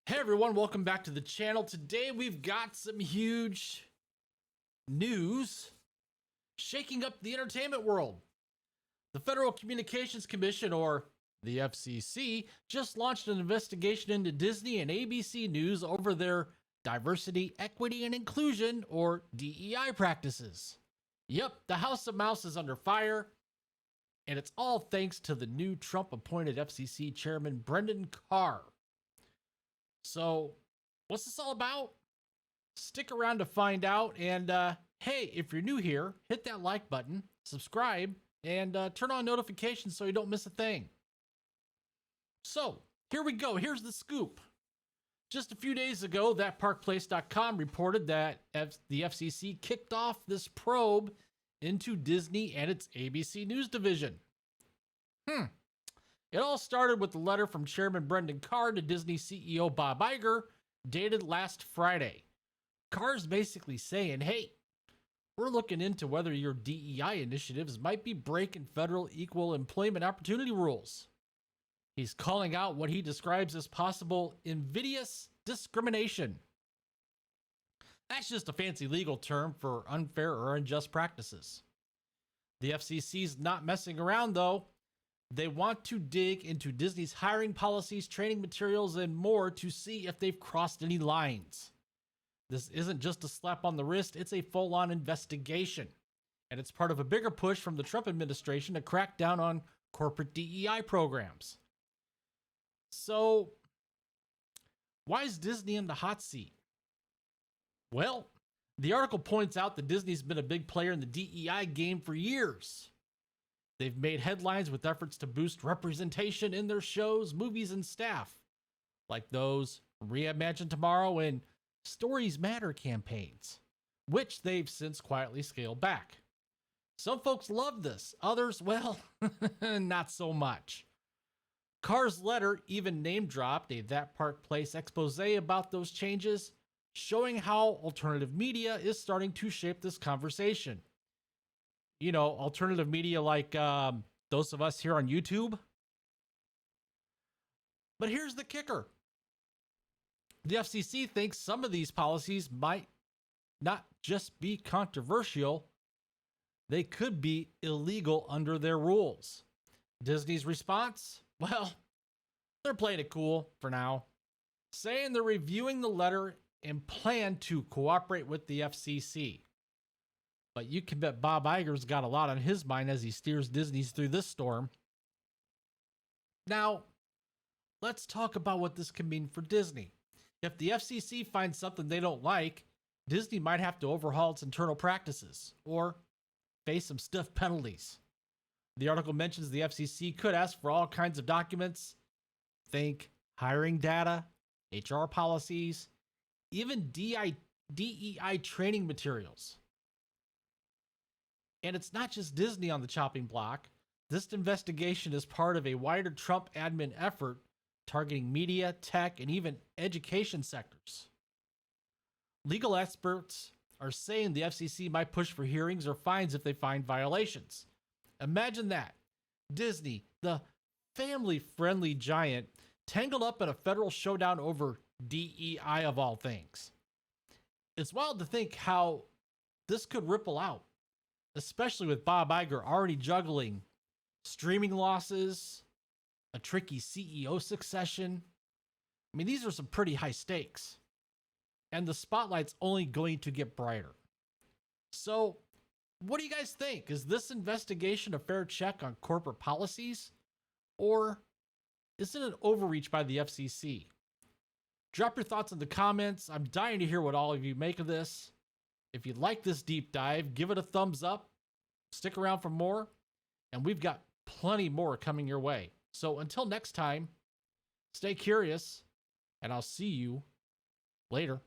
Hey everyone, welcome back to the channel. Today we've got some huge news shaking up the entertainment world. The Federal Communications Commission, or the FCC, just launched an investigation into Disney and ABC News over their diversity, equity, and inclusion, or DEI practices. Yep, the House of Mouse is under fire, and it's all thanks to the new Trump-appointed FCC Chairman Brendan Carr. So, what's this all about? Stick around to find out. And hey, if you're new here, hit that like button, subscribe, and turn on notifications so you don't miss a thing. So, here we go. Here's the scoop. Just a few days ago, thatparkplace.com reported that the FCC kicked off this probe into Disney and its ABC News division. It all started with the letter from Chairman Brendan Carr to Disney CEO Bob Iger, dated last Friday. Carr's basically saying, hey, we're looking into whether your DEI initiatives might be breaking federal equal employment opportunity rules. He's calling out what he describes as possible invidious discrimination. That's just a fancy legal term for unfair or unjust practices. The FCC's not messing around, though. They want to dig into Disney's hiring policies, training materials, and more to see if they've crossed any lines. This isn't just a slap on the wrist, it's a full-on investigation. And it's part of a bigger push from the Trump administration to crack down on corporate DEI programs. So, why is Disney in the hot seat? Well, the article points out that Disney's been a big player in the DEI game for years. They've made headlines with efforts to boost representation in their shows, movies, and staff, like those Reimagine Tomorrow and Stories Matter campaigns, which they've since quietly scaled back. Some folks love this, others, well, not so much. Carr's letter even name-dropped a That Park Place expose about those changes, showing how alternative media is starting to shape this conversation. You know, alternative media like those of us here on YouTube. But here's the kicker. The FCC thinks some of these policies might not just be controversial, they could be illegal under their rules. Disney's response? Well, they're playing it cool for now, saying they're reviewing the letter and plan to cooperate with the FCC. But you can bet Bob Iger's got a lot on his mind as he steers Disney's through this storm. Now, let's talk about what this can mean for Disney. If the FCC finds something they don't like, Disney might have to overhaul its internal practices or face some stiff penalties. The article mentions the FCC could ask for all kinds of documents. Think hiring data, HR policies, even DEI training materials. And it's not just Disney on the chopping block. This investigation is part of a wider Trump admin effort targeting media, tech, and even education sectors. Legal experts are saying the FCC might push for hearings or fines if they find violations. Imagine that. Disney, the family-friendly giant, tangled up in a federal showdown over DEI of all things. It's wild to think how this could ripple out, especially with Bob Iger already juggling streaming losses, a tricky CEO succession. I mean, these are some pretty high stakes. And the spotlight's only going to get brighter. So, what do you guys think? Is this investigation a fair check on corporate policies? Or is it an overreach by the FCC? Drop your thoughts in the comments. I'm dying to hear what all of you make of this. If you like this deep dive, give it a thumbs up. Stick around for more. And we've got plenty more coming your way. So until next time, stay curious, and I'll see you later.